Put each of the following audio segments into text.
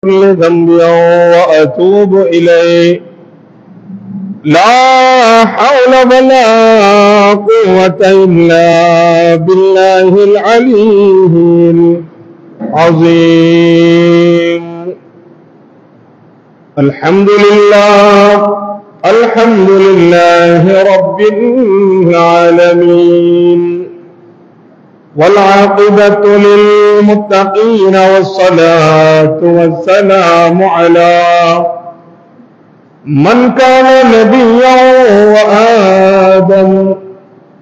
كل ذنب وأتوب إليه. لا حول ولا قوة إلا بالله العلي العظيم. الحمد لله رب العالمين، والعاقبة للمتقين، والصلاة والسلام على من كان نبيا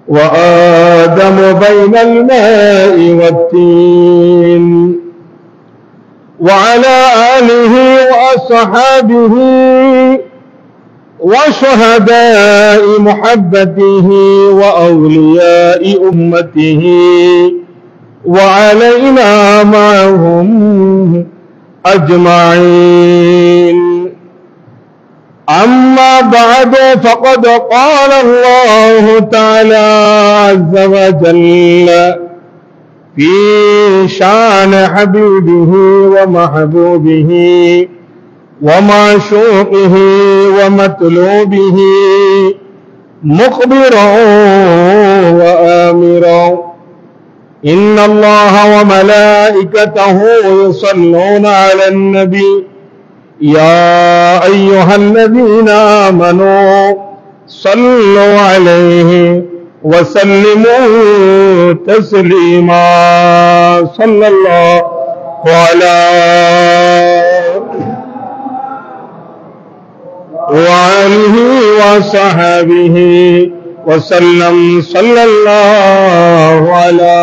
وآدم بين الماء والتين، وعلى آله وأصحابه وشهداء محبته وأولياء أمته، وعلينا معهم أجمعين. أما بعد، فقد قال الله تعالى عز وجل في شان حبيبه ومحبوبه ومعشوقه ومطلوبه، مخبرا وآمرا: إن الله وملائكته يصلون على النبي يا أيها الذين آمنوا صلوا عليه وسلموا تسليما. صلى الله وآله وصحبه وسلم. صلى الله على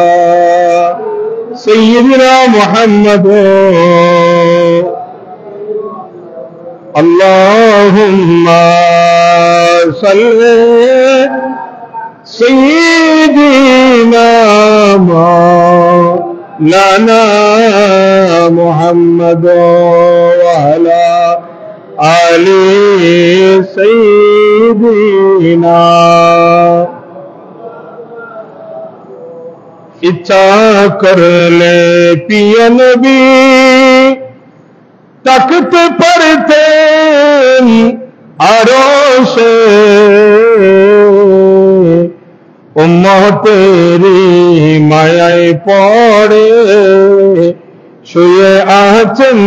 سيدنا محمد. اللهم صل سيدنا مولانا محمد وعلى آل سيدنا। इच्छा कर ले पिया नबी तख्त पर थे आरोशे, उम्मत तेरी मायाए पड़े शुए आचन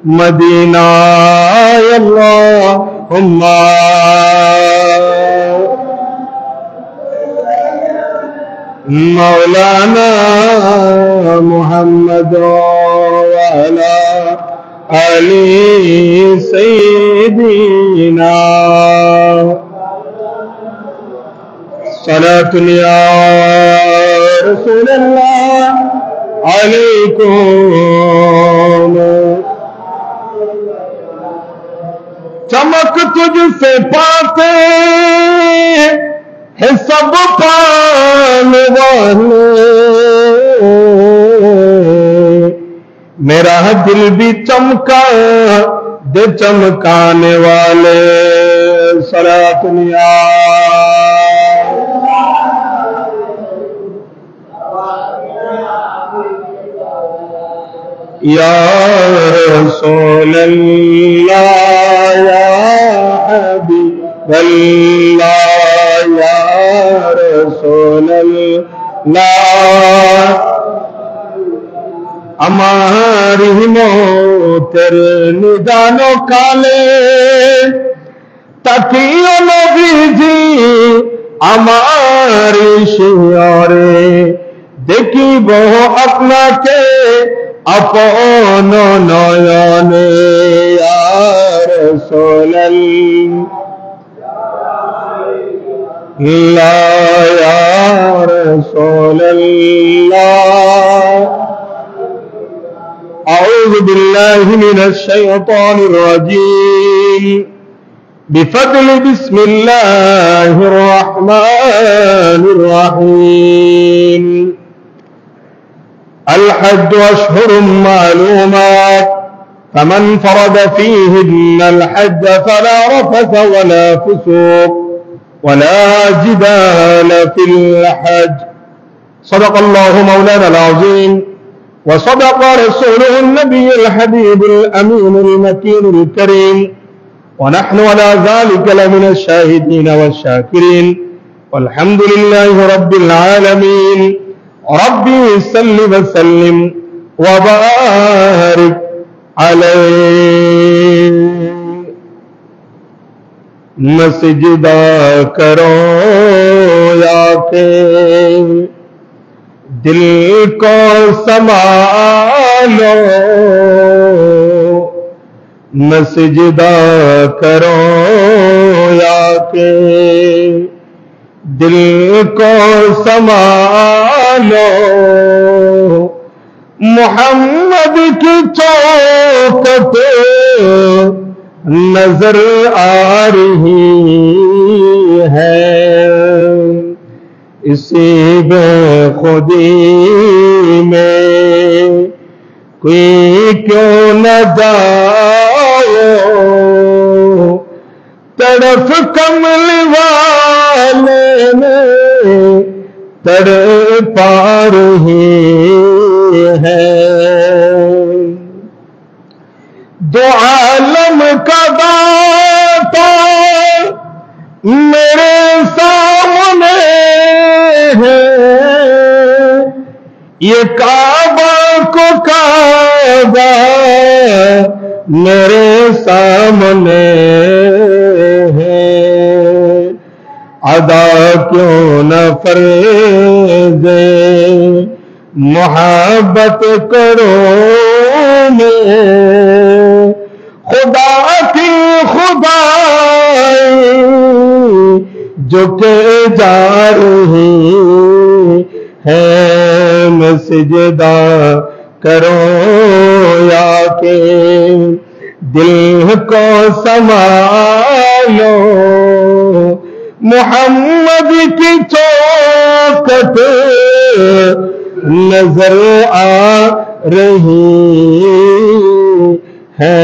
मदीना। अल्लाहुम्मा मौलाना मुहम्मद वाला आली सय्यदीना। सलातुन या रसूलल्लाह अलैकुम। चमक तुझसे पाते है सब पाने वाले, मेरा दिल भी चमका दे चमकाने वाले। सलातुन या रसूलल्लाह या हबीबल्लाह या रसूलल्लाह। हमारी मौतेर निदानो काले तकियो नबीजी हमारी शियारे, देखिब আপনাকে আপন নয়নে। या रसूलल्लाह या रसूलल्लाह। أعوذ بالله من الشيطان الرجيم. بفضل بسم الله الرحمن الرحيم. الحج أشهر معلومات، فمن فرض فيهن الحج فلا رفث ولا فسوق ولا جدال في الحج. صدق الله مولانا العظيم وصدق رسوله النبي الحبيب الأمين المكين الكريم ونحن على ذلك لمن الشاهدين والشاكرين والحمد لله رب العالمين ربي صل وسلم وبارك عليه مسجدہ کرو یا کے دل کو سنبھالو مسجدہ کرو یا کے دل کو سنبھالو محمد کی چوکھٹ نظر آ رہی ہے اسی بے خودی میں کوئی کیوں نہ جائے تڑف کمل والے میں تڑپا رہی ہے دو عالم کا داتا میرے سامنے ہے یہ کعبہ کو کعبہ میرے سامنے ہے ادا کیوں نہ فرض محبت کرو میں خدا کی خدائی جو کہ جا رہی ہے مسجدہ کرو یا کہ دل کو سنبھالو محمد کی چوکھٹ نظر آ رہی ہے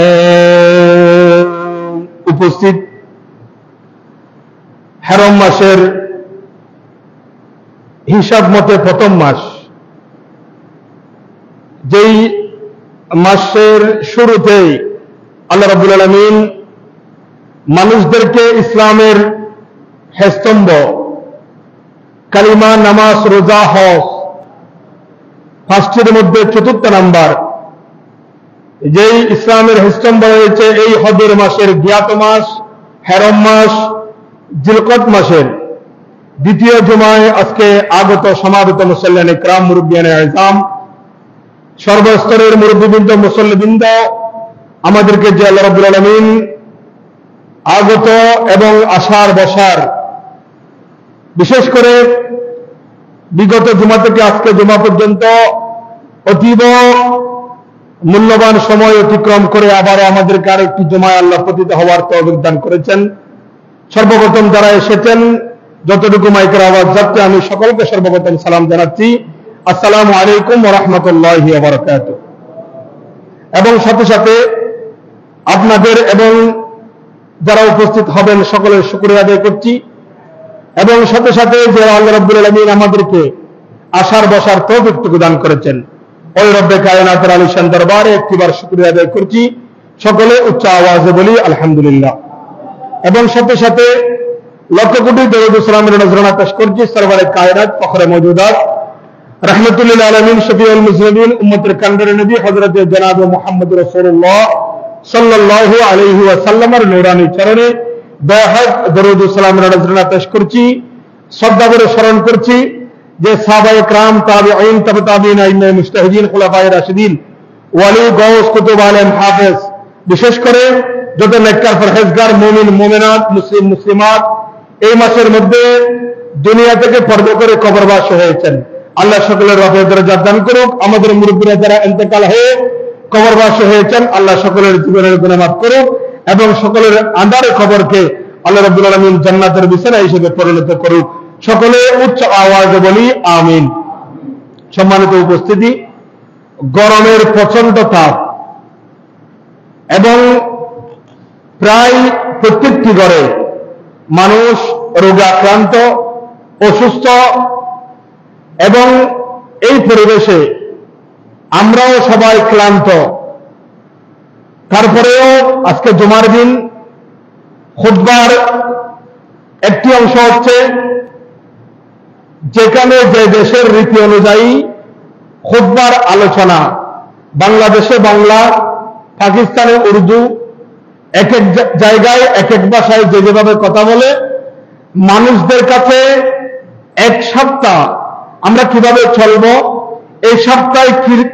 উপস্থিত হারাম মাসের হিসাব মতে প্রথম মাস যেই মাসের শুরুতেই আল্লাহ রাব্বুল আলামিন মানুষদেরকে ইসলামের স্তম্ভ কালিমা নামাজ রোজা হজ পাঁচটির মধ্যে চতুর্থ নাম্বার যেই ইসলামের স্তম্ভ রয়েছে এই হজের মাসের জ্ঞাত মাস হারাম মাস জিলকদ মাসের দ্বিতীয় জুমায় আজকে আগত সমাবেত মুসল্লিয়ান ইকরাম মুরব্বিয়ানে আযম সর্বস্তরের মুরব্বিবৃন্দ মুসল্লিবৃন্দ আমাদেরকে যে আল্লাহ রাব্বুল আলামিন আগত এবং আসার বসার বিশেষ করে বিগত জুমা থেকে আজকে জুমা পর্যন্ত অতীব মূল্যবান সময় অতিক্রম করে আবারও আমাদেরকে আরেকটি জুমায় আল্লাহ পতিত হওয়ার তৌফিক দান করেছেন সর্বপ্রথম যারা এসেছেন যতটুকু মাইকের আওয়াজ যাচ্ছে আমি সকলকে সর্বপ্রথম সালাম জানাচ্ছি আসসালামু আলাইকুম ওয়া রাহমাতুল্লাহি ওয়া বারাকাতুহু এবং সাথে সাথে আপনাদের এবং যারা উপস্থিত হবেন সকলের শুকরিয়া আদায় করছি এবং সাথে সাথে যে আল্লাহ রাব্বুল আলামিন আমাদেরকে আসার বসার তৌফিক দান করেছেন ওই রব্বে কায়নাতের আলিশান দরবারে একটিবার শুকরিয়া আদায় করছি সকলে উচ্চ আওয়াজে বলি আলহামদুলিল্লাহ এবং সাথে সাথে লক্ষ কোটি দরুদ ও সালামের নজরানা পেশ করছি সরওয়ারে কায়নাত ফখরে মওজুদাত রাহমাতুল আলামিন শফিউল মুসলিমিন উম্মতের কান্ডারে নবী হযরত জনাব মুহাম্মদ রাসূলুল্লাহ সাল্লাল্লাহু আলাইহি ওয়াসাল্লামের নূরানী চরণে দয়াহাত দরুদ ও সালামের নজরানা পেশ করছি শ্রদ্ধা করে স্মরণ করছি যে সাহাবায়ে کرام তাবিঈন তাবে তাবিঈন আইম্মায়ে মুজতাহিদিন খুলাফায়ে রাশিদিন ওয়ালি গাউস কুতুব আলেম হাফেজ বিশেষ করে যত নেককার পরহেজগার মুমিন মুমিনাত মুসলিম মুসলিমাত এই মাসের মধ্যে দুনিয়া থেকে পর্দা করে কবরবাস হয়েছেন আল্লাহ সকলের রহমত দরজা দান করুক আমাদের মুরব্বিরা যারা ইন্তেকাল হয়ে কবরবাস হয়েছেন আল্লাহ সকলের জীবনের গুনাহ মাফ করুক এবং সকলের আন্ডারে কবরকে আল্লাহ রাব্বুল আলামিন জান্নাতের বিছানা হিসেবে পরিণত করুক সকলে উচ্চ আওয়াজে বলি আমিন সম্মানিত উপস্থিতি গরমের প্রচন্ড তাপ এবং প্রায় প্রত্যেকটি ঘরে মানুষ রোগে আক্রান্ত অসুস্থ এবং এই পরিবেশে আমরাও সবাই ক্লান্ত। তারপরেও আজকে জুমার দিন খুতবার একটি অংশ হচ্ছে যেখানে যে দেশের রীতি অনুযায়ী খুতবার আলোচনা, বাংলাদেশে বাংলা, পাকিস্তানে উর্দু, এক এক জায়গায় এক এক ভাষায় যে যেভাবে কথা বলে, মানুষদের কাছে এক সপ্তাহ আমরা কিভাবে চলবো, এই সপ্তাহে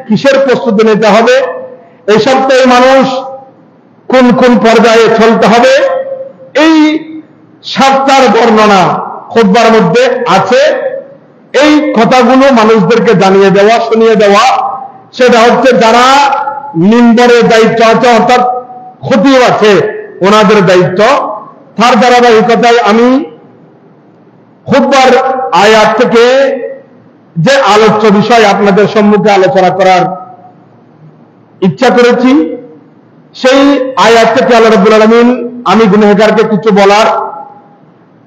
কিসের প্রস্তুতি নিতে হবে, এই সপ্তাহে মানুষ কোন কোন পর্যায়ে চলতে হবে, এই সপ্তাহের বর্ণনা খুতবার মধ্যে আছে। এই কথাগুলো মানুষদেরকে জানিয়ে দেওয়া, শুনিয়ে দেওয়া, সেটা হচ্ছে যারা মিম্বরের দায়িত্ব আছে, অর্থাৎ খতিব আছে, ওনাদের দায়িত্ব। তার ধারাবাহিকতায় আমি খুতবার আয়াত থেকে যে আলোচ্য বিষয় আপনাদের সম্মুখে আলোচনা করার ইচ্ছা করেছি, সেই আয়াত থেকে আল্লাহ রাব্বুল আলামিন আমি গুনাহগারকে কিছু বলার,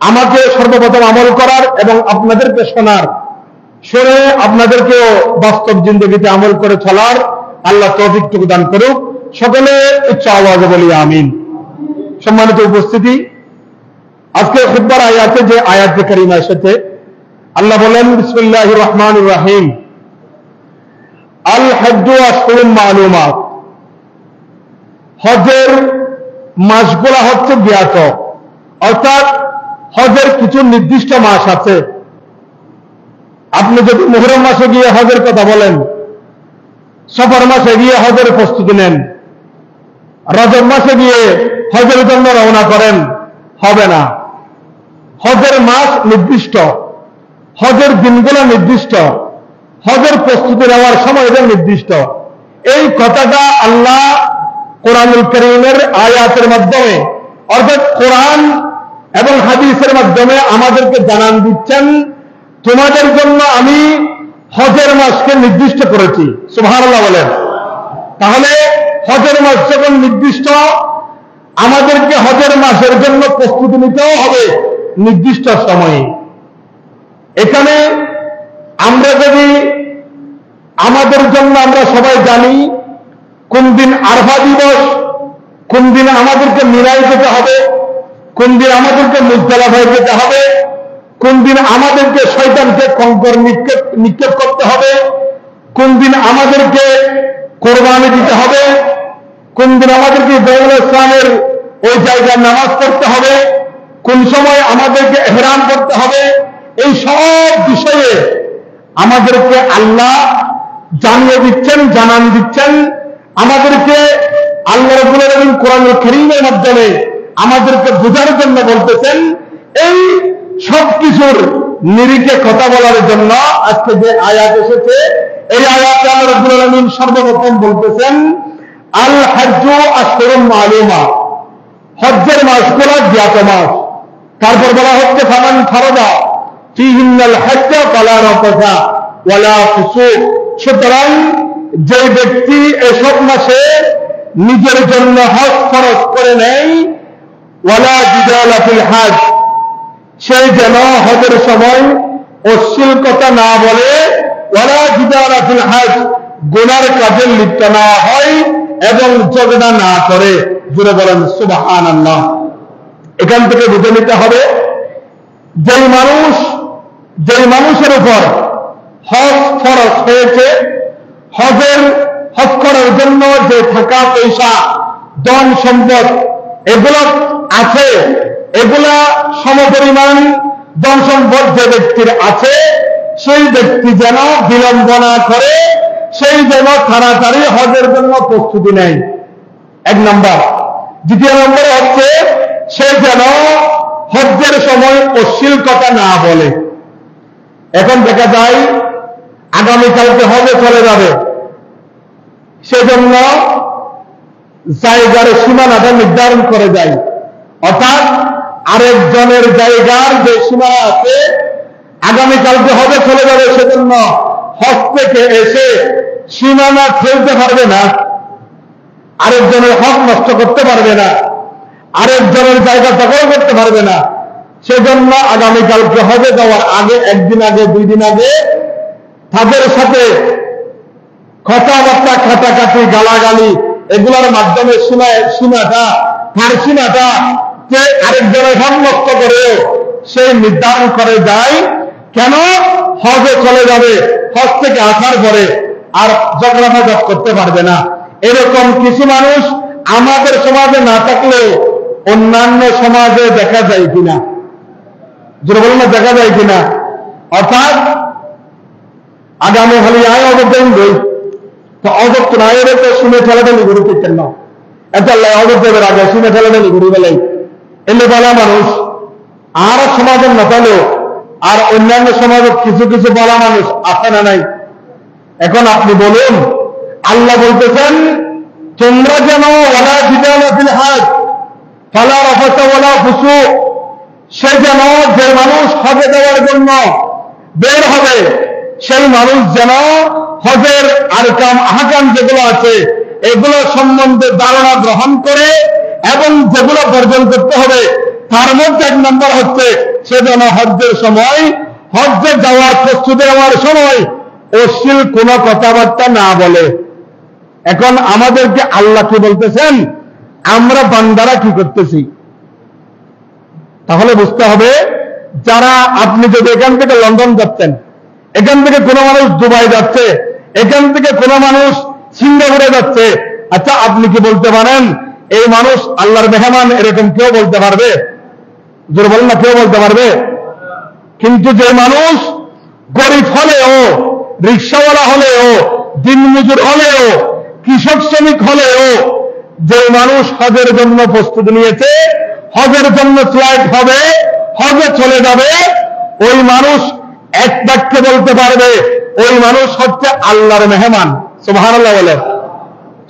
আমাকে সর্বপ্রথম আমল করার এবং আপনাদেরকে শোনার, শুনে আপনাদেরকেও বাস্তব জিন্দগিতে আমল করে চলার আল্লাহ তৌফিক দান করুক। সকলে উচ্চ আওয়াজে বলি আমিন। সম্মানিত উপস্থিতি, আজকে খুতবার আয়াতে যে আয়াতে কারিমা এসেছে, আল্লাহ বলেন বিসমিল্লাহির রহমানির রহিম, আল হজ্জু আশহুরুম মালুমাত, হজের মাসগুলা হচ্ছে জ্ঞাত, অর্থাৎ হজের কিছু নির্দিষ্ট মাস আছে। আপনি যদি মুহররম মাসে গিয়ে হজের কথা বলেন, সফর মাসে গিয়ে হজের প্রস্তুতি নেন, রজব মাসে গিয়ে হজের জন্য রওনা করেন, হবে না। হজের মাস নির্দিষ্ট, হজের দিনগুলো নির্দিষ্ট, হজের প্রস্তুতি নেওয়ার সময় এটা নির্দিষ্ট। এই কথাটা আল্লাহ কোরআনুল কারীমের আয়াতের মাধ্যমে, অর্থাৎ কোরআন এবং হাদিসের মাধ্যমে আমাদেরকে জানান দিচ্ছেন, তোমাদের জন্য আমি হজের মাসকে নির্দিষ্ট করেছি। সুবহানাল্লাহ বলেন। তাহলে হজের মাস যখন নির্দিষ্ট, আমাদেরকে হজের মাসের জন্য প্রস্তুতি নিতেও হবে নির্দিষ্ট সময়ে। এখানে আমরা যদি আমাদের জন্য আমরা সবাই জানি কোন দিন আরফা দিবস, কোন দিন আমাদেরকে মিনায় যেতে হবে, কোন দিন আমাদেরকে মুজদালিফায় যেতে হবে, কোন দিন আমাদেরকে শয়তানকে কঙ্কর নিক্ষেপ করতে হবে, কোন দিন আমাদেরকে কোরবানি দিতে হবে, কোন দিন আমাদেরকে ইব্রাহিম আলাইহিস সালামের ওই জায়গায় নামাজ পড়তে হবে, কোন সময় আমাদেরকে ইহরাম করতে হবে, এই সব বিষয়ে আমাদেরকে আল্লাহ জানিয়ে দিচ্ছেন, জানান দিচ্ছেন। আমাদেরকে আল্লাহ রাব্বুল আলামিন কোরআনুল কারীমের মাধ্যমে আমাদেরকে বোঝার জন্য বলতেছেন। এই সব কিছুর নিরিখে কথা বলার জন্য আজকে যে আয়াত এসেছে, এই আয়াতে আল্লাহ রাব্বুল আলামিন সর্বপ্রথম বলতেছেন আল হজ্জু আশহুরুম মালুমাত, হজ্জের মাসগুলো জ্ঞাত মাস। তারপর বলা হচ্ছে ফামান ফারাদা ফীহিন্নাল হজ্জা ফালা রাফাসা ওয়ালা ফুসুক, সুতরাং যে ব্যক্তি এসব মাসে নিজের জন্য হজ ফরজ করে নেয়, ওয়ালা জিদালা ফিল হজ, সে যেন হজের সময় অশ্লীল কথা না বলে, ওয়ালা জিদালা ফিল হজ, গুনার কাজে লিপ্ত না হয় এবং ঝগড়া না করে। জুড়ে বলেন সুবহানাল্লাহ। এখান থেকে বুঝে নিতে হবে, যেই মানুষের উপর হজ ফরজ হয়েছে, হজ করার জন্য যে টাকা পয়সা, ধন সম্পদ এগুলো আছে, এগুলা সমপরিমাণ ধন সম্পদ যে ব্যক্তির আছে, সেই ব্যক্তি যেন বিলম্ব না করে, সেই যেন তাড়াতাড়ি হজের জন্য প্রস্তুতি নেয়, এক নম্বর। দ্বিতীয় নম্বর হচ্ছে সে যেন হজ্জের সময় অশ্লীল কথা না বলে। এখন দেখা যায় আগামীকালকে হজে চলে যাবে, সেজন্য জায়গার সীমানাটা নির্ধারণ করে যায়, অর্থাৎ আরেকজনের জায়গার যে সীমানা আছে, আগামীকালকে হজে চলে যাবে, সেজন্য হজ থেকে এসে সীমানা ফেলতে পারবে না, আরেকজনের হক নষ্ট করতে পারবে না, আরেকজনের জায়গা দখল করতে পারবে না। সেজন্য আগামীকালকে হজে যাওয়ার আগে, একদিন আগে, 2 দিন আগে তাদের সাথে কথাবার্তা কাটাকাটি গালাগালি এগুলোর মাধ্যমে সীমাটা যে আরেকজনের হক নষ্ট করেও সেই নির্ধারণ করে যায় কেন হজে চলে যাবে, হজ থেকে আসার পরে আর ঝগড়া ফাজাব করতে পারবে না। এরকম কিছু মানুষ আমাদের সমাজে না থাকলেও অন্যান্য সমাজে দেখা যায় কিনা, যেটা বলেন না দেখা যায় কিনা। অর্থাৎ আগামী হলে আয় অবদান বই তো অজব তো নাই তো শুনে ঠেলাটালি ঘুরে পেতেন না, এটা অজব দেবের আগে শুনে ঠেলাটালি ঘুরে বেলাই এলে বলা মানুষ আর সমাজের না পেলেও আর অন্যান্য সমাজের কিছু কিছু বলা মানুষ আছে না নাই। এখন আপনি বলুন, আল্লাহ বলতেছেন তোমরা যেন ওয়ালা জিদালা ফিল হজ ফালা রাফাতা ওয়ালা ফুসুক, সে যেন যে মানুষ হজে যাওয়ার জন্য বের হবে সেই মানুষ যেন হজের আরকাম আহকাম যেগুলো আছে এগুলো সম্বন্ধে ধারণা গ্রহণ করে এবং যেগুলো বর্জন করতে হবে তার মধ্যে এক নম্বর হচ্ছে সে যেন হজ্জের সময় হজ্জে যাওয়ার প্রস্তুতি নেওয়ার সময় অশ্লীল কোন কথাবার্তা না বলে। এখন আমাদেরকে আল্লাহ কি বলতেছেন, আমরা বান্দারা কি করতেছি? তাহলে বুঝতে হবে, যারা আপনি যদি এখান থেকে লন্ডন যাচ্ছেন, এখান থেকে কোনো মানুষ দুবাই যাচ্ছে, এখান থেকে কোনো মানুষ সিঙ্গাপুরে যাচ্ছে, আচ্ছা আপনি কি বলতে পারেন এই মানুষ আল্লাহর মেহমান? এরকম কেউ বলতে পারবে? জোরে বলেন না, কেউ বলতে পারবে? কিন্তু যে মানুষ গরিব হলেও, রিক্সাওয়ালা হলেও, দিনমজুর হলেও, কৃষক শ্রমিক হলেও, যে মানুষ হজের জন্য প্রস্তুতি নিয়েছে, হজের জন্য ফ্লাইট হবে, হজে চলে যাবে, ওই মানুষ এক বাক্যে বলতে পারবে ওই মানুষ হচ্ছে আল্লাহর মেহমান। সুবহানাল্লাহ বলে।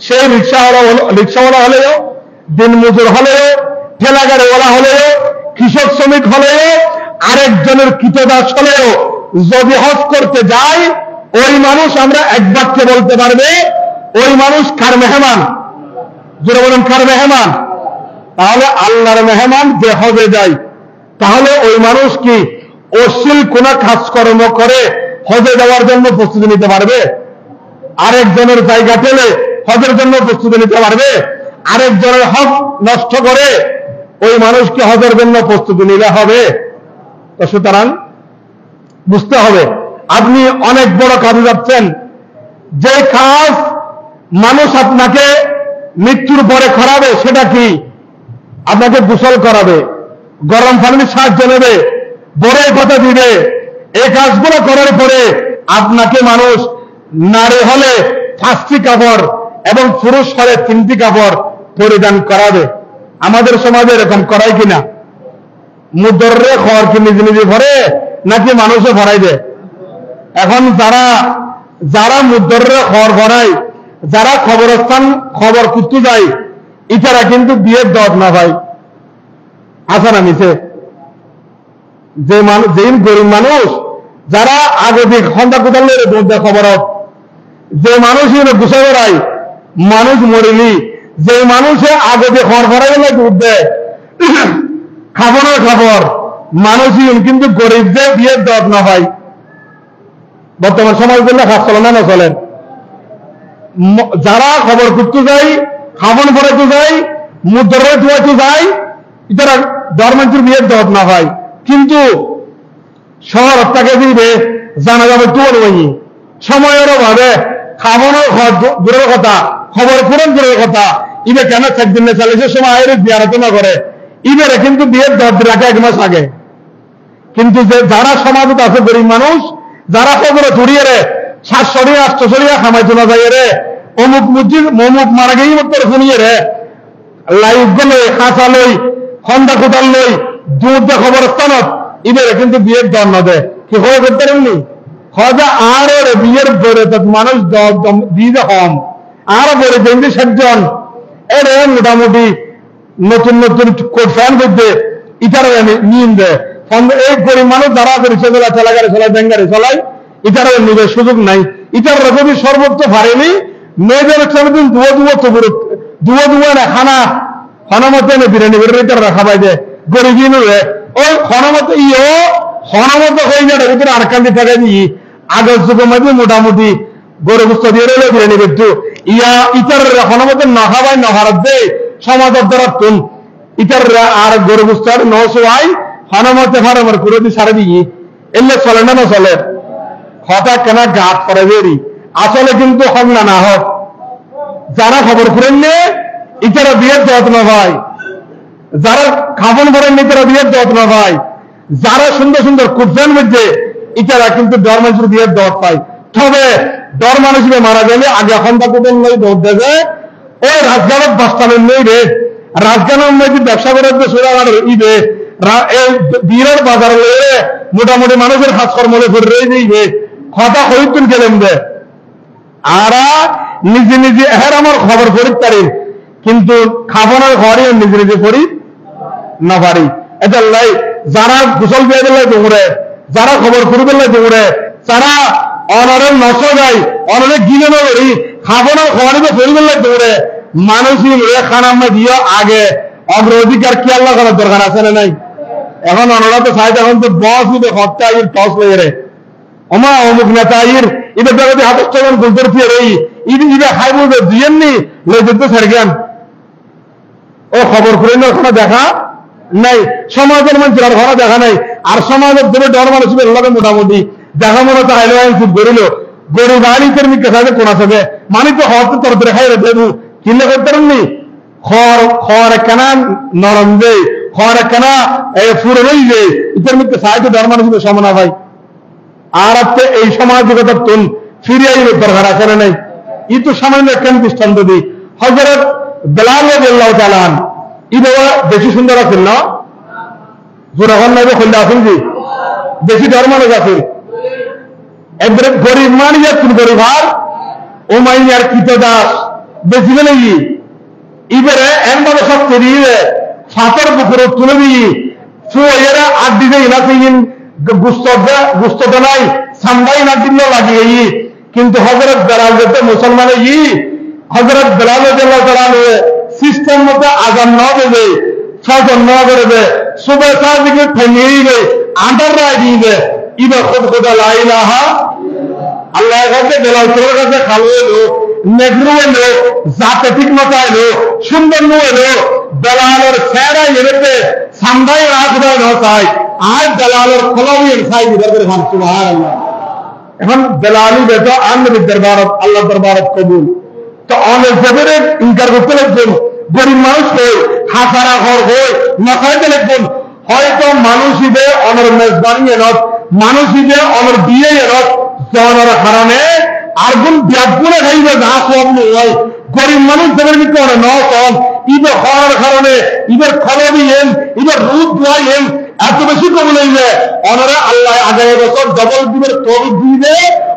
সেই রিক্সাওয়ালা হলেও, দিনমজুর হলেও, ঠেলাগাড়িওয়ালা হলেও, কৃষক শ্রমিক হলেও, আরেকজনের কৃতদাস হলেও যদি হজ করতে যায় ওই মানুষ আমরা এক বাক্যে বলতে পারবে ওই মানুষ কার মেহমান? যারা বলেন কার মেহমান? তাহলে আল্লাহর মেহমান যে হজে যায়, তাহলে ওই মানুষ কি অশ্লীল কোন কাজকর্ম করে হজে যাওয়ার জন্য প্রস্তুতি নিতে পারবে? আরেকজনের জায়গা পেলে হজের জন্য প্রস্তুতি নিতে পারবে? আরেকজনের হক নষ্ট করে ওই মানুষকে হজের জন্য প্রস্তুতি নিলে হবে? তো সুতরাং বুঝতে হবে, আপনি অনেক বড় কাজে যাচ্ছেন, যে কাজ মানুষ আপনাকে মৃত্যুর পরে করাবে সেটা কি? আপনাকে গোসল করাবে, গরম পানির সাহায্য নেবে, বড়ের কথা দিবে। এই কাজগুলো করার পরে আপনাকে মানুষ নারী হলে 5টি কাপড় এবং পুরুষ হলে 3টি কাপড় পরিধান করাবে। আমাদের সমাজে এরকম করায় কিনা? মুদর্রে খবর কি নিজে নিজে ভরে নাকি মানুষও ভরাই দেয়? এখন যারা মুদর্রে খবর ভরায়, যারা খবরস্থান খবর করতে যায়, ইতারা কিন্তু বিয়ের দর না ভাই, আছে না মিছে? যে গরিব মানুষ যারা আগে দিক সন্ধ্যা কোথাল খবর, যে মানুষ গুছা বেড়ায় মানুষ মরিলি, যে মানুষে আগে দিয়ে খবর ভরাই গেলে দুধ দেয় খাবারের খবর মানুষই, কিন্তু গরিবদের বিয়ের দর না ভাই। বর্তমান সমাজ বললে খাস চলে না চলেন, যারা খবর করতে যায়, খাবন ভরাইতে যায়, মুদ্রা ধোয়াইতে যায়, যারা ধর্মের বিয়ের দর না ভাই। কিন্তু শহর তাকে দিবে জানা যাবে তোর ওই সময়ের অভাবে খাবানোর দূরের কথা, খবর পূরণ দূরের কথা, ইবে কেন 4 দিন চালিয়েছে সময় বিয়ারত না করে, ইবেরে কিন্তু বিয়ের দর রাখে 1 মাস আগে। কিন্তু যারা সমাজত আছে গরিব মানুষ, যারা খবর ছড়িয়ে রে 700 800 খামাই তোলা যায় রে, অমুক মসজিদ মমুক মারা গেই মতো শুনিয়ে রে লাইভ গলে খাঁচা লই খন্দা কোটাল লই দুধ খবর স্থানত, ইবেরে কিন্তু বিয়ের দর না দেয়। কি খবর করতে পারেননি খজা আর বিয়ের বরে মানুষ দিয়ে কম আর বলে কিন্তু 60 জন এর মোটামুটি নতুন নতুন কোট ফ্যান করতে ইটারও নিয়ম দেয়। এই গরিব মানুষ যারা রিক্সা চলা ঠেলাগাড়ি চলায় ব্যাঙ্গারি চলায়, ইটারও নিজের সুযোগ নাই। ইটাররা যদি সর্বোচ্চ পারেনি মেয়েদের দিন দুয়া না খানা হনমতে এনে বিরিয়ানি করে ইটাররা খাবাই দেয় গরিব রে ওই হনমতে হনমতে হয়ে যায় ভিতরে আরকান্দি টাকা দিয়ে আগের যুগের মধ্যে মোটামুটি গরু গুস্ত দিয়ে রইল বিরিয়ানি করতো ইয়া ইটার হনমতে নখাবাই নহারত দে সমাজের দ্বারা তুন ইটার আর গরু গুস্ত আর নসোয়াই হনমতে ফারমার করে দি সারে দিয়ে এলে চলে না না চলে হঠাৎ কেন গাত করে বেরি আসলে কিন্তু হক না না হোক যারা খবর করেননি ইটারা বিয়ের যত্ন ভাই যারা খাবন করেননি তারা বিয়ের যত্ন ভাই যারা সুন্দর সুন্দর কুটছেন মধ্যে ইটারা কিন্তু ডর মানুষের বিয়ের দর পায় তবে ডর মানুষকে মারা গেলে আগে এখন তাদের নয় দৌড় দেবে ওই রাজগানের বাস্তানের নেই রে রাজগানের মধ্যে ব্যবসা করার যে সোজা ইবে এই বীরের বাজারে মোটামুটি মানুষের কাজকর্ম করে রয়ে যাইবে কথা হইতুন গেলেন দে আরা নিজে নিজে এর আমার খবর করি পারি কিন্তু খাবারের ঘরে নিজে নিজে করি না পারি এটা লাই যারা গোসল দিয়ে দিলে দৌড়ে যারা খবর করে দিলে দৌড়ে যারা অনরের নশ যায় অনরে গিলে নড়ি খাবারের ঘরে করি দিলে দৌড়ে মানুষই খানামে দিয়ে আগে অগ্রাধিকার কি আল্লাহ করার দরকার আছে না নাই এখন অনরা তো চাইতে এখন তো বস দিবে হত্যা টস লেগে রে অমা অমুক নেতা ইদের জায়গাতে হাতস্থগন গুলতর ফিরে রই ইবে খাই বলবে দিয়েননি লেজের তো ছেড়ে ও খবর করে না ওখানে দেখা নাই সমাজের মানুষের আর ঘরে দেখা নাই আর সমাজের দেবে ডর মানুষের লাগে মোটামুটি দেখা মনে তো হাইলো খুব গড়িল গরু বাড়িতে মিকে থাকে কোন আছে মানে তো হতে তোর ধরে খাই রে দেবু কিনলে করতে পারেননি খর কেনা নরম যে খর কেনা ফুরে রই যে ইতার মিকে সাহায্য ডর মানুষের সমানা ভাই আর এই সমাজিকতার তুন ফিরে আইলে দরকার আছে না নাই ই তো সামান্য কেন দৃষ্টান্ত দিই হযরত বেলাল রাদিয়াল্লাহু তাআলা ই বাবা বেশি সুন্দর আছেন না জোরাখন নাই খুললে আছেন জি বেশি ধর্মানুগ আছেন একবারে গরিব মানি যাচ্ছেন গরিব আর ও মাইনি আর কীত দাস বেশি গেলে ইবারে এমন সব তেরিয়ে ফাতর পুকুরে তুলে দিই ফুয়েরা আড্ডি দেয় না সেইন গুস্তটা নাই সান্দাই না দিল লাগিয়ে কিন্তু হযরত বেলাল যেতে মুসলমানে হযরত বেলাল রাদিয়াল্লাহু তাআলা সিস্টেম মতো আজান না দেবে ফজর না করবে সুবহ সাদিকে থেমিয়ে আন্ডার রায় দিয়ে ইবা খোদা লা ইলাহা আল্লাহর কাছে বেলাল তোর কাছে খালো এলো নেগ্রো এলো জাতে ঠিক মতো এলো সুন্দর নো এলো বেলালের ফেরা এরতে সান্দাই রাখবে না চাই আর বেলালের খলাউয়ের সাই দিবার করে খান সুবহানাল্লাহ এখন বেলালি বেটো আর নবীর দরবারত আল্লাহ দরবারত কবুল তো অনেক জবেরে ইনকার করতে লাগবেন গরিব মানুষ হয়ে হাসারা ঘর হয়ে নখাইতে লাগবেন হয়তো মানুষ ইবে অনর মেজবানি এনত মানুষ ইবে অনর বিয়ে এনত জনের কারণে আর গুণ ব্যাগুনে খাইবে না সব নয় গরিব মানুষ দেবের ভিতরে অনেক নন ইবে হওয়ার কারণে ইবের খলবিয়েন ইবের রূপ দোয়াইয়েন এত বেশি কবল হইবে অনরা আল্লাহ আগামী বছর ডবল দিবের তৌফিক দিবে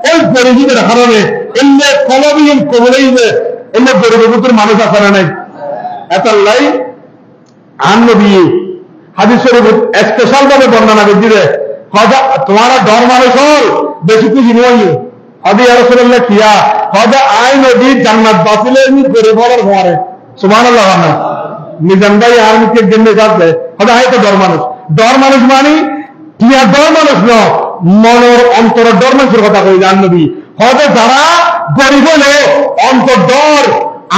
ওই গরিবের কারণে এমনি কলবিহীন কবল হইবে এমনি গরিবের ভিতর মানুষ আছে না নাই এত লাই আন নবী হাদিস শরীফ স্পেশাল ভাবে বর্ণনা দিবে হযা তোমারা ডর মানুষ হল বেশি কিছু নয় হদি ইয়া রাসূলুল্লাহ কিয়া হযা আই নবী জান্নাত বাসিলে নি গরিব হওয়ার ঘরে সুবহানাল্লাহ না নিজাম ভাই আর মিকে জেনে যাবে হযা আই তো ডর মানুষ মানে টিয়া ডর মানুষ ন মনের অন্তর ডর মানুষের কথা কই জান নবী হযা যারা গরিব হলে অন্তর ডর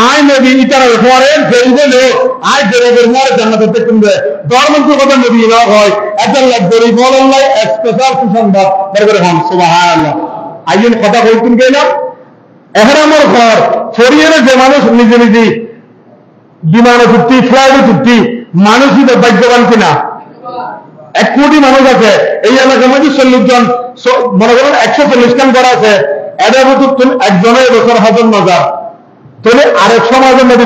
আই নবী ইতারা ঘরে গরিব হলে আই গরিবের মারে জান্নাতে কিনবে ডর মানুষের কথা নবী না হয় এটা গরিব আল্লাহ স্পেশাল সুসংবাদ বরকরে খান সুবহানাল্লাহ আইন কথা কইতুন গেলাম এহরামের ঘর ফরিয়ের যে মানুষ নিজে নিজে বিমানে চুক্তি ফ্লাইটে চুক্তি মানুষই ভাগ্যবান কিনা 1 কোটি মানুষ আছে এই এলাকার মধ্যে 40 জন মনে করেন 140 খান করা আছে এদের মধ্যে একজনের বছর হাজার নজার তাহলে আরেক সমাজের মধ্যে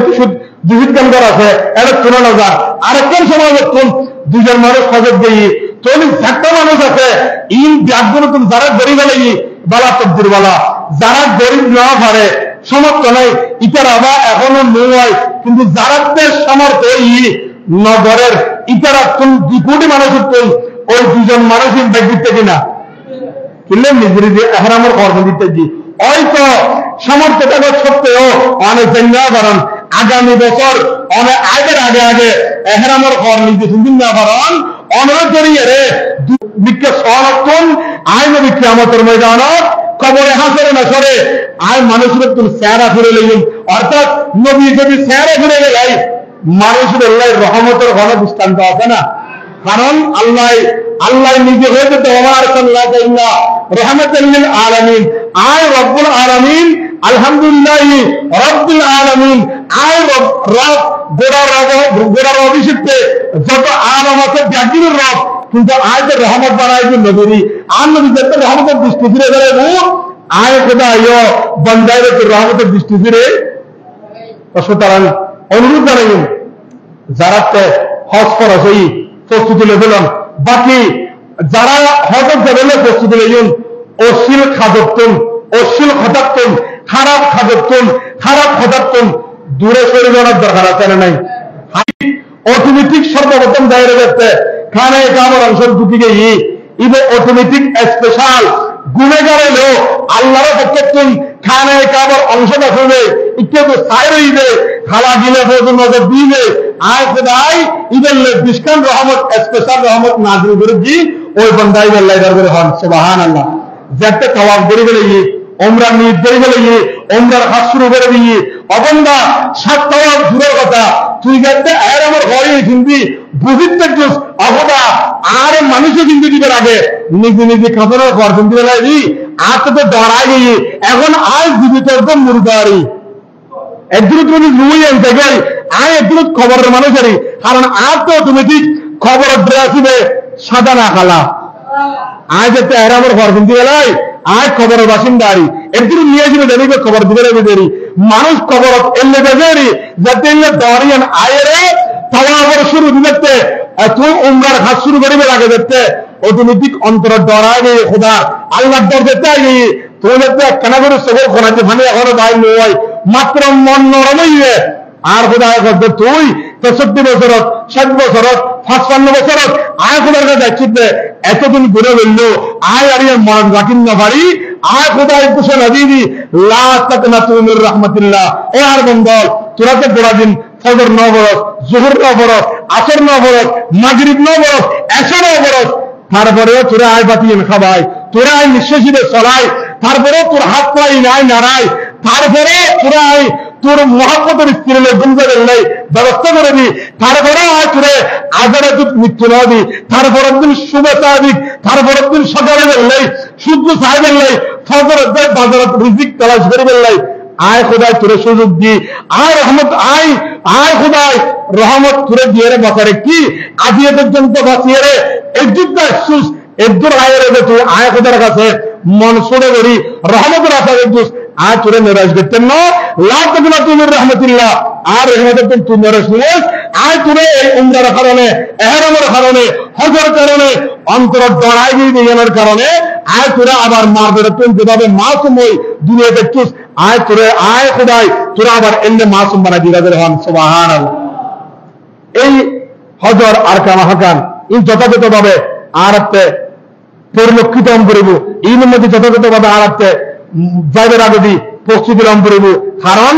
200 খান করা আছে এটা 13,000 আরেকজন সমাজের 2 জন মানুষ হজর দিয়ে তাহলে 4টা মানুষ আছে ইন ব্যাগগুলো তুমি যারা গরিব লাগি বালা তবদির বালা যারা গরিব না পারে সমর্থ নাই ইটার আবার এখনো নয় কিন্তু যারা সামর্থ্য নগরের ইটারা 2 কোটি মানুষের তুল ওই 2 জন মানুষের ব্যাগ দিতে কিনা কিনলে নিজের যে এহরামের কর্ম দিতে জি হয়তো সামর্থ্য থাকা সত্ত্বেও অনেক না পারেন আগামী বছর অনেক আগে এহরামের কর নিজে শুনবেন না পারেন অনেক জড়িয়ে রে বিজ্ঞ সংরক্ষণ আইন কিয়ামতের ময়দানত কবরে হাসরে না সরে আর মানুষের তুমি চেহারা ফিরে লইন অর্থাৎ নবী যদি চেহারা ফিরে গেলাই মানুষের আল্লাহর রহমতের ঘন দৃষ্টান্ত আছে না কারণ আল্লাহ নিজে হয়ে যেতে আমার রহমতুল লিল আলামিন আয় রব্বুল আলামিন আলহামদুলিল্লাহ রব্বুল আলামিন আয় রব গোড়ার অভিষেকে যত আলম আছে জাকিরের রব কিন্তু আয় যে রহমত বানাই যে নবী আর নবী যাতে রহমতের দৃষ্টি ফিরে গেলে আয় খোদা বন্দায় রহমতের দৃষ্টি ফিরে সুতরাং অনুরোধ জানাই যারা হজ খরচ হই প্রস্তুতি লেবেন বাকি যারা হজত যাবেন প্রস্তুতি লেবেন অশ্লীল খাদত্তন অশ্লীল খতাত্তন খারাপ খাদত্তন খারাপ খতাত্তন দূরে সরে যাওয়ার দরকার আছে না নাই অটোমেটিক সর্বপ্রথম দাঁড়িয়ে যাচ্ছে খানে কামর অংশ ঢুকি গিয়ে ইবে অটোমেটিক স্পেশাল গুণেগার এলো আল্লাহর পক্ষে খানে কামর অংশ দেখবে একটু সাইর হইবে খালা দিলে নজর দিবে আয় খোদাই ইদের বিস্কান রহমত স্পেশাল রহমত নাজিল করে দি ওই বন্দাই আল্লাহ দরবারে হন সুবহানাল্লাহ যাতে তাওয়াফ করে গেলে ওমরা নিয়ে করে গেলে ওমরার হাত শুরু করে দিয়ে অবন্দা সাত তাওয়াফ দূরের কথা তুই যাতে আর আমার ঘরে হিন্দি বুঝিত জোস অবদা আর মানুষও কিন্তু দিবার আগে নিজে নিজে খাবারের ঘর কিন্তু বেলায় আর তো ডরাই গিয়ে এখন আজ জীবিত একদম মুরগারি একদিন তুমি লুই আনতে গেল আর একদিন খবরের মানুষেরই কারণ আর তো অটোমেটিক খবর আসবে সাদা না খালা আজ যাতে আর আমার ঘর কিন্তু বেলায় আজ খবরের বাসিন্দারি একদিন নিয়ে আসবে দেরিকে খবর দিবে দেরি মানুষ খবর এলে দেরি যাতে দরিয়ান আয়েরে তাওয়াফের শুরু দিতে তুই উমরার হাত শুরু করিবে লাগে দেখতে অটোমেটিক অন্তর ডরায় গিয়ে খোদা আল্লাহর ডর যেতে গিয়ে তুই দেখতে কেনা করে সবর খোনাতে মানে এখনো বাইর নয় মাত্র মন নরম হইবে আর খোদা করতে তুই 63 বছরত 60 বছরত 55 বছরত আয় খোদার কাছে যাচ্ছিতে এতদিন ঘুরে বললো আয় আর মন রাখিন না পারি আয় খোদা একটু না দিদি লা তাকনা তুমির রহমাতিল্লাহ ও আর বন্ধল তোরা তো গোড়া দিন ফজর 9 বরস জোহর 9 বরস আসর 9 বরস মাগরিব 9 বরস এশা 9 বরস তারপরে তোরা আয় বাতিয়েন খাবাই তোরা আয় নিঃশ্বাসীরে চলাই তারপরে তোর হাত পাই নাই নাড়াই তারপরে তোরা আয় তোর মহাব্বতের স্ত্রীলে গুঞ্জাবের নেই ব্যবস্থা করে দি তারপরে আয় তোরে আজারে তুই মৃত্যু না দি তারপরের দিন শুভেচ্ছা দিক তারপরের দিন সকালে বেরলেই সূর্য ছায় বেরলেই ফজরের দিন বাজারে রিজিক তালাশ করে বেরলেই আয় খোদায় তোরে সুযোগ দি আয় রহমত আয় খোদায় রহমত তোরে দিয়ে রে বাঁচারে কি আজিয়ে পর্যন্ত বাঁচিয়ে রে একযুক্ত আফসুস একদূর আয় রে তুই আয় খোদার কাছে মন ছড়ে করি রহমতের আশা একদুস আয় তোরে নিরাশ করতেন না লাভ না তুমি রহমতুল্লাহ আর রহমতের তুই নিরাশ নিয়ে আয় তোরে এই উমরার কারণে এহরামের কারণে হজের কারণে অন্তর ডরাই দিয়ে কারণে আয় তোরা আবার মারবে তুই যেভাবে মাসুম ওই দুনিয়া দেখছিস আয় তোরে আয় খোদাই তোরা আবার এমনি মাসুম বানাই দিরাদের হন সুবহানাল্লাহ এই হজর আর কামাহাকান এই যথাযথভাবে আর পরিলক্ষিত করিব এই মধ্যে যথাযথভাবে আর যাইবার আগে দি প্রস্তুতি লাভ করিব কারণ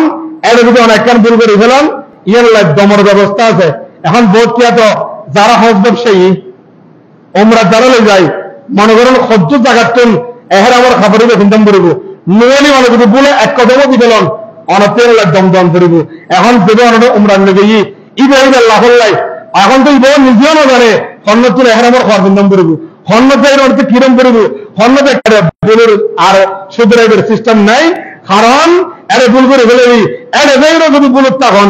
এর যদি অনেক কান ভুল করে ফেলাম ইয়ার দমর ব্যবস্থা আছে এখন বোধ কিয়া তো যারা হজ ব্যবসায়ী ওমরা যারা লই যায় মনে করেন সহ্য জায়গার এহের আমার খাবারই বেতন করিব নোয়ালি মানে যদি বলে এক কদমও দি পেলন অনেকের দম দম করিব এখন যদি অনেক উমরান লেগে ইবে লাহল্লাই এখন তো ইবে নিজেও না জানে হন্নতুল এহের আমার খাবার বন্ধন করিব হন্নতের অর্থে কিরম করিব হন্নতে বলের আর সুদরাইবের সিস্টেম নাই কারণ এরে ভুল করে ফেলে এর যদি বলুন তখন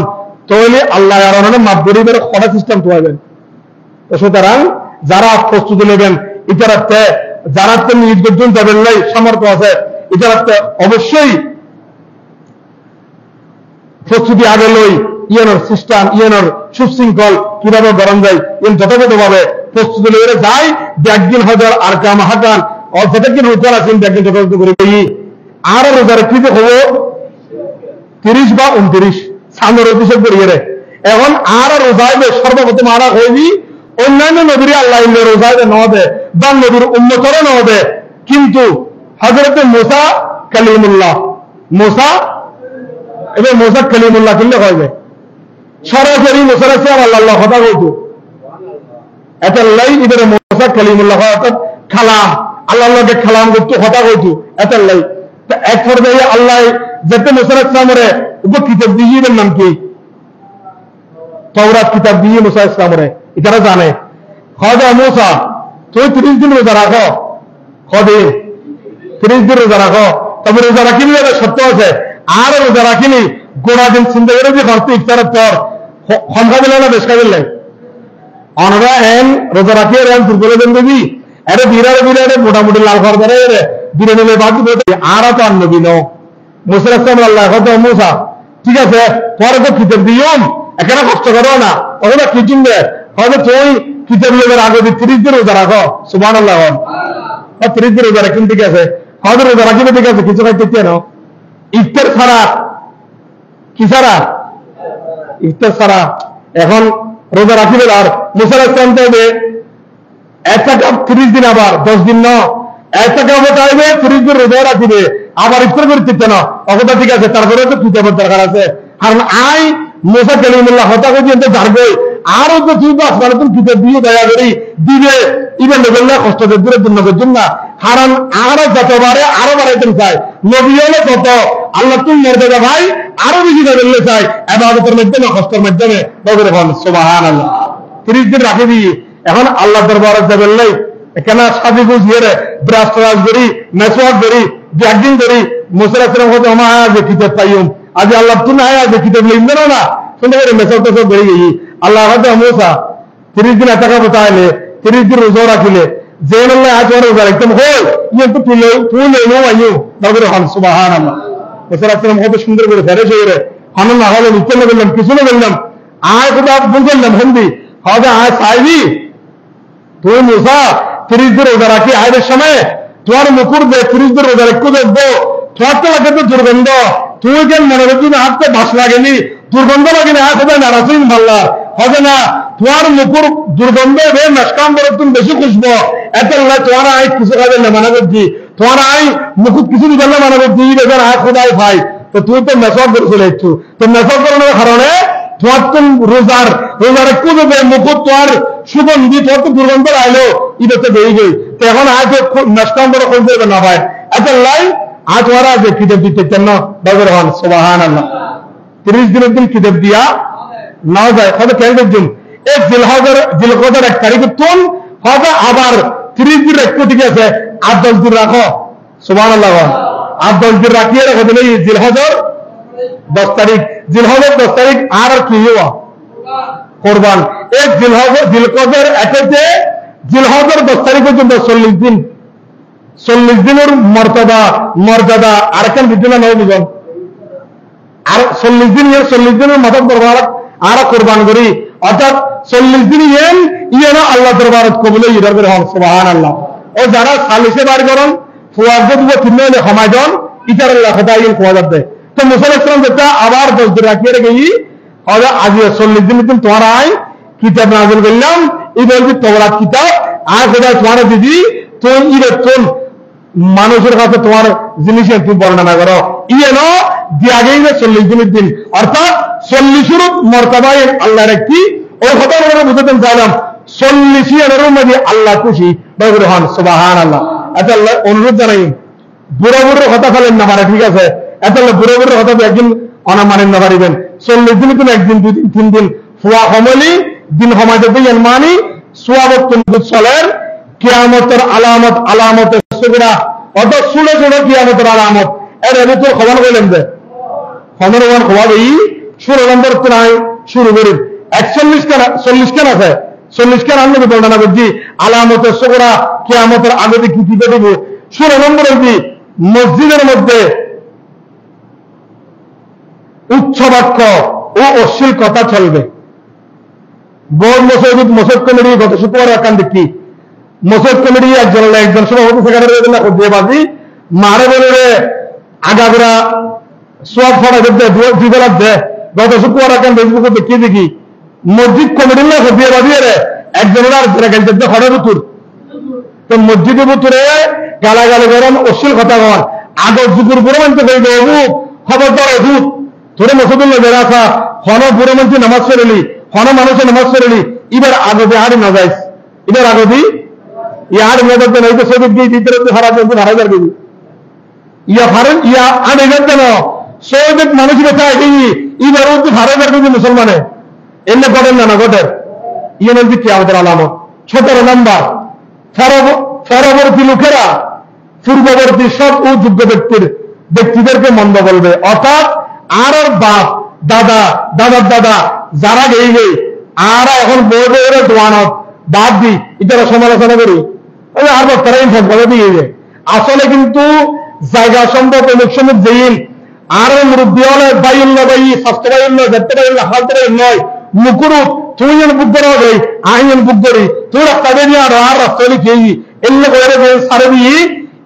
তাহলে আল্লাহ আর অনেক মাপ গরিবের খরা সিস্টেম পাবেন সুতরাং যারা প্রস্তুতি নেবেন ইতারাতে যারা নিজ গর্জন যাবেন নাই সামর্থ্য আছে ইতারাতে অবশ্যই প্রস্তুতি আগে লই ইয়ানোর সিস্টেম ইয়ানোর সুশৃঙ্খল কিভাবে গরম যায় এর যথাযথভাবে প্রস্তুতি লইলে যায় একদিন হজর আর কাম হাকান যতদিন রোজার আছেন একদিন যথাযথ করে আর রোজার কি যে হবো 30 বা 29 সামনের অভিষেক করিয়ে এখন আর রোজাইবে সর্বপ্রথম আর হইবি অন্যান্য নবীর আল্লাহ রোজাইবে নহবে বা নবীর উম্মতরও নহবে কিন্তু হযরত মুসা কালিমুল্লাহ মুসা এবার মুসা কালিমুল্লাহ কিনলে হইবে সরাসরি মুসার আছে আর আল্লাহ কথা কইতো এটা লাই ইদের মুসা কালিমুল্লাহ অর্থাৎ কালাম আল্লাহ আল্লাহকে খেলাম করতো হতা হইতো এত লাই এক পর্যায়ে আল্লাহ যেতে মুসা ইসলামরে উপর কিতাব দিয়ে নাম কি তওরাত কিতাব দিয়ে মুসা ইসলামরে এটারা জানে খাজা মুসা তুই 30 দিন রোজা রাখো কদিন 30 দিন রোজা রাখো তবে রোজা রাখিনি সত্য আছে আর রোজা রাখিনি গোড়া দিন চিন্তা করে যে ঘর ইফতারের পর ক্ষমতা দিলে না বেশ কাজে অনরা এন রোজা রাখিয়ে এন দুর্বলে দেন দেবী এর বিরারে বিরারে মোটামুটি লাল ঘর ধরে বিরে নিলে বাকি আর তো আর নবী নো মুসা ইসলাম আল্লাহ হয়তো মুসা ঠিক আছে পরে তো কিতাব দিয়ম এখানে কষ্ট করো না ওখানে কি চিনবে হয়তো তুই কিতাব লেবার আগে 30 দিন রোজা রাখো সুবহানাল্লাহ 30 দিন রোজা রাখেন ঠিক আছে হয়তো রোজা রাখিবে ঠিক আছে কিছু খাইতে কেন ইফতার ছাড়া কি ছাড়া ইফতার ছাড়া এখন রোজা রাখিবে আর মুসা ইসলাম তো হবে একটা কাপ 30 দিন আবার 10 দিন ন একটা কাপ চাইবে 30 দিন রোজা রাখিবে আবার ইফতার করে দিতে না অকথা ঠিক আছে তারপরে তো কিতাবের দরকার আছে কারণ আই মুসা কালিমুল্লাহ হতা পর্যন্ত জানবে আরো তো তুই আসমানে তুমি কিতাব দিয়ে দয়া করি দিবে ইবেন বললে কষ্ট দূরের জন্য করছেন না কারণ আরো যতবারে আরো বাড়াইতেন চাই নবী হলে কত আল্লাহ তুমি মর্যাদা ভাই আরো বেশি বললে চাই ইবাদতের মাধ্যমে কষ্টের মাধ্যমে বলে বল সুবহানাল্লাহ 30 দিন রাখে দিয়ে এখন আল্লাহ দরবারে যাবেন এখানে সাজি গুজিয়ে ব্রাশ ট্রাশ করি মেসওয়াক করি ব্যাগিং করি মুসা ইসলাম হতে আমার আজ কিতাব পাইম আজ আল্লাহ তুমি আজ কিতাব লিখবে না শুনতে পারে মেসওয়াক তো সব বেরিয়ে গেই আল্লাহ হয়তো মুসা 30 দিন টাকা বতাইলে 30 দিন রোজা রাখিলে যে আল্লাহ আজ রোজা রাখতাম হই ইয়ে তো তুই লো আইও তারপরে হন সুবহানাল্লাহ মুসা ইসলাম কত সুন্দর করে ফেরে হয়ে হন না হলে নিতে বললাম কিছু না বললাম আয় খোদা বললাম হিন্দি হয়তো আয় চাইবি তুই মুসা 30 দিন রোজা রাখি আয়ের সময় তোমার মুকুর দে 30 দিন রোজা রাখতে দেখবো তোমার তো লাগে তো দুর্গন্ধ তুই কেন মনে করছি না হাতে বাস লাগেনি দুর্গন্ধ লাগেনি হাত হবে না রাসিন ভাল্লা হবে না তোমার মুকুর দুর্গন্ধ হবে নষ্কাম করে তুমি বেশি খুশবো এত তোমার আয় কিছু কাজে না মানা করছি তোমার আয় মুকুট কিছু দিবে না মানা করছি বেজার আয় খোদাই ভাই তো তুই তো মেসক করে চলে যাচ্ছ তো মেসক করানোর কারণে তোমার তো রোজার একটু দেবে মুকুট তোমার সুগন্ধি তোমার তো দুর্গন্ধ আইলো এটা তো বেরিয়ে গই তো এখন আজ নষ্কাম করে খুঁজতে দেবে না ভাই এত লাইন আজ ওরা যে কিতাব দিতে চান বাজার হন সুবহানাল্লাহ 30 দিনের দিন কিতাব দিয়া না যায় হয়তো কেন দেখছেন এই জিলহজের 1 তারিখে তুন হয়তো আবার 30 দিন রাখতে ঠিক আছে 8-10 দিন রাখো সুবহানাল্লাহ 8-10 দিন রাখিয়ে রাখো দিলে জিলহজের 10 তারিখ জিলহজের 10 তারিখ আর কি হওয়া কোরবান এই জিলহজের একেতে জিলহজের 10 তারিখ পর্যন্ত 40 দিনের মর্যাদা আর কেন দিতে না নয় বুঝুন আর 40 দিনের মাথা দরবার আর কোরবান করি অর্থাৎ 40 দিন ইয়েন আল্লাহ দরবার কবুলে ইরার করে হন সুবহানাল্লাহ ও যারা সালিসে বার করেন ফুয়াদ দিব তিনলে সমাজন ইতার আল্লাহ খোদা ইন কোয়াদ দেয় তো মুসা ইসলাম যেটা আবার 10 দিন রাখিয়ে রেখেই হবে আজ 40 দিন তুমি তোমার আই কিতাব নাযিল করলাম এই বলবি তওরাত কিতাব আর খোদা তোমার দিদি তুই ইরতুন মানুষের কাছে তোমার জিনিস তুমি বর্ণনা করো ইয়েন দিয়াগেই 40 দিনের দিন অর্থাৎ 40 মর্তবায় আল্লাহর একটি ওই কথা আমরা বুঝাতে চাইলাম 40 এর মধ্যে আল্লাহ খুশি বলে হন সুবহানাল্লাহ আচ্ছা আল্লাহ অনুরোধ জানাই বুড়ো বুড়োর কথা ফেলেন না মানে ঠিক আছে এত বুড়ো বুড়োর কথা একদিন অনা মানেন না পারিবেন 40 দিন তুমি একদিন 2 দিন 3 দিন ফুয়া হমলি দিন হমাতে দিন মানি সোয়াবত কিন্তু চলের কিয়ামতের আলামতের সুগরা অত সুলে সুলে কিয়ামতের আলামত এর ভিতর খবর বলেন যে খবর খবর এই 16 নম্বর প্রায় শুরু করি 41 কেন 40 কেন আছে 40 কেন আমি বর্ণনা করছি আলামতের সুগরা কিয়ামতের আগে কি কি দেব 16 নম্বরে কি মসজিদের মধ্যে উচ্চ বাক্য ও অশ্লীল কথা চলবে বোর্ড মসজিদ কমিটি গত শুক্রবার একান দেখি মসজিদ কমিটি একজন সভাপতি সেক্রেটারি বাজি মারে বলে আগাগোড়া সব ফটা দুই বেলা দেয় গত শুক্রবার একান ফেসবুকে দেখিয়ে দেখি মসজিদ কমিটির না দিয়ে বাজিয়ে একজনের আর হঠাৎ বুতুর তো মসজিদের বুতুরে গালাগালি করেন অশ্লীল কথা কন আগর যুগুর বুড়ো মানতে কইবে অমুক খবরদার অভূত তোরে মসজিদুল্লাহ বেড়াছা হন বুড়ো মানছি নামাজ ফেরেলি হন মানুষের নামাজ ফেরেলি এবার আগতে হারি না যাইস এবার আগতি ইয়ার মেয়েদের জন্য এই তো সৌদি দিয়ে দিতে হারা জন্য হারা যাবে ইয়া ফারেন ইয়া আড়ে যেন সৌদি মানুষ বেচায় এই ইবার হারা যাবে মুসলমানে এমনি ঘটেন না ঘটের ইয়ে নদী কি আমাদের আলামত। 17 নম্বর, পরবর্তী লোকেরা পূর্ববর্তী সব যোগ্য ব্যক্তিদেরকে মন্দ বলবে, অর্থাৎ আর বাপ দাদা দাদার দাদা যারা গেই গেই আর এখন বই বইয়ের দোয়ানত বাদ দি ইতারা সমালোচনা করি আর তারা ইনফর্ম করে দিয়ে যায়। আসলে কিন্তু জায়গা সম্ভব অনেক সময় জেইল আর মুরব্বী হলে বাইল্য বাই স্বাস্থ্য বাইল্য দেখতে বাইল্য হালতে বাইল নয় মুকুরু তুই যেন বুক করা হবে আইন বুক করি তুই রাস্তা বেরিয়ে আর রাস্তা খেয়ে এলে করে সারে দিয়ে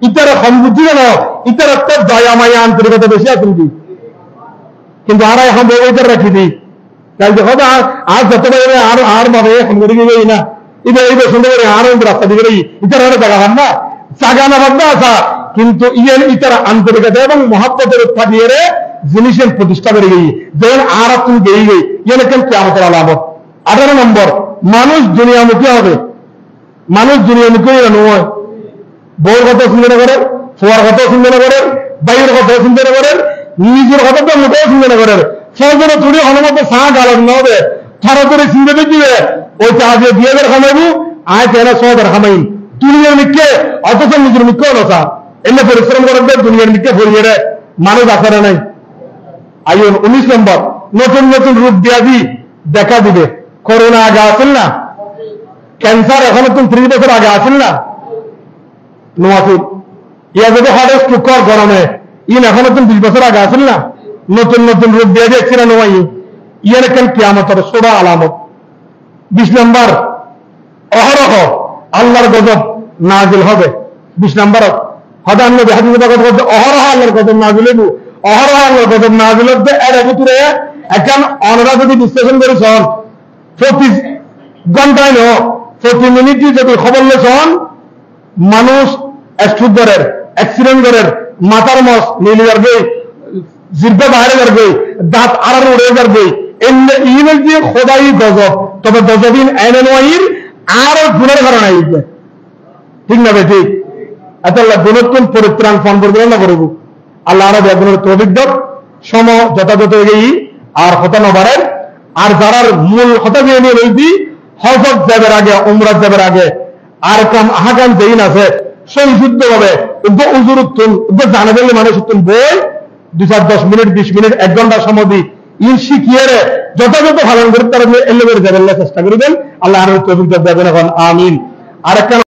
ইতারা সম্বুদ্ধি কেন ইতার একটা দয়া মায়া আন্তরিকতা বেশি আছেন কি কিন্তু আর এখন বইটার রাখি দিই তাই দেখো আর যত বাইরে আর আর ভাবে এখন করে গিয়ে না এটা এই সুন্দর করে আর রাস্তা দিকে ইতার আর জায়গা পান না জায়গা না ভাবনা আসা কিন্তু ইয়ের ইতারা আন্তরিকতা এবং মহাব্বতের উৎপাদিয়ে জিনিসের প্রতিষ্ঠা করে গিয়ে যেমন আর তুমি গেয়ে গই ইয়ে কেন কেমন আলামত। 18 নম্বর, মানুষ দুনিয়ামুখী হবে। মানুষ দুনিয়ামুখী নয়, বউর কথা চিন্তা করেন, ফোয়ার কথা চিন্তা করেন, বাইরের কথা চিন্তা করেন, নিজের কথা তো মুখেও চিন্তা করেন। সজনে তুড়ি হনুমতে চা গালেন না হবে থারা করে চিন্তা দেখিবে ওই চা দিয়ে দিয়ে খামাইবু আয় তেরা সদের খামাইন দুনিয়ার মিথ্যে অথচ নিজের মিথ্যে নচা এমনি পরিশ্রম করেন দুনিয়ার মিথ্যে ফরিয়ে মানুষ আসারে নাই। আইন 19 নম্বর, নতুন নতুন রূপ ব্যাধি দেখা দিবে। করোনা আগে আসেন না, ক্যান্সার এখন তুমি 30 বছর আগে আসেন না নোয়াসিদ ইয়া যদি হঠাৎ স্ট্রোক গরমে ইন এখন তুমি 20 বছর আগে আসেন না নতুন নতুন রূপ ব্যাধি একছিল নোয়াই ইয়ার কেন কিয়ামতের সোড়া আলামত। 20 নম্বর, অহরহ আল্লাহর গজব নাজিল হবে। 20 নম্বর হঠাৎ আমরা হাদিসে কথা বলতে অহরহ আল্লাহর গজব নাজিল হইব অহরহ আল্লাহর গজব নাজিল হতে এর ভিতরে এখন অনরা যদি বিশ্লেষণ করেছেন প্রতি ঘন্টায় ন প্রতি মিনিটে যদি খবর লেছেন মানুষ স্ট্রোক করেন অ্যাক্সিডেন্ট করেন মাথার মস নীল যাবে জিব্বা বাইরে যাবে দাঁত আড়ার উড়ে যাবে এমনি ইমেল দিয়ে খোদাই গজব তবে গজবিন এনে নয় আর গুণের কারণে আইবে ঠিক না ঠিক এত আল্লাহ গুণত্তম পরিত্রাণ ফোন করবে না করবো আল্লাহ আরো বেগুনের তৌফিক দাও সম যথাযথ এই আর হতা নবারের আর যারার মূল হতা দিয়ে নিয়ে রয়েছি হজত যাবের আগে উমরাত যাবের আগে আর কাম আহাকাম যেইন আছে সেই শুদ্ধ ভাবে উজুর উত্তম জানা দিলে মানুষ উত্তম বই 2-10 মিনিট 20 মিনিট 1 ঘন্টা সময় দিই ইন শিখিয়ে যথাযথ পালন করে তারা এলে যাবেন চেষ্টা করবেন আল্লাহ আরো তৌফিক দেবেন এখন আমিন। আর একটা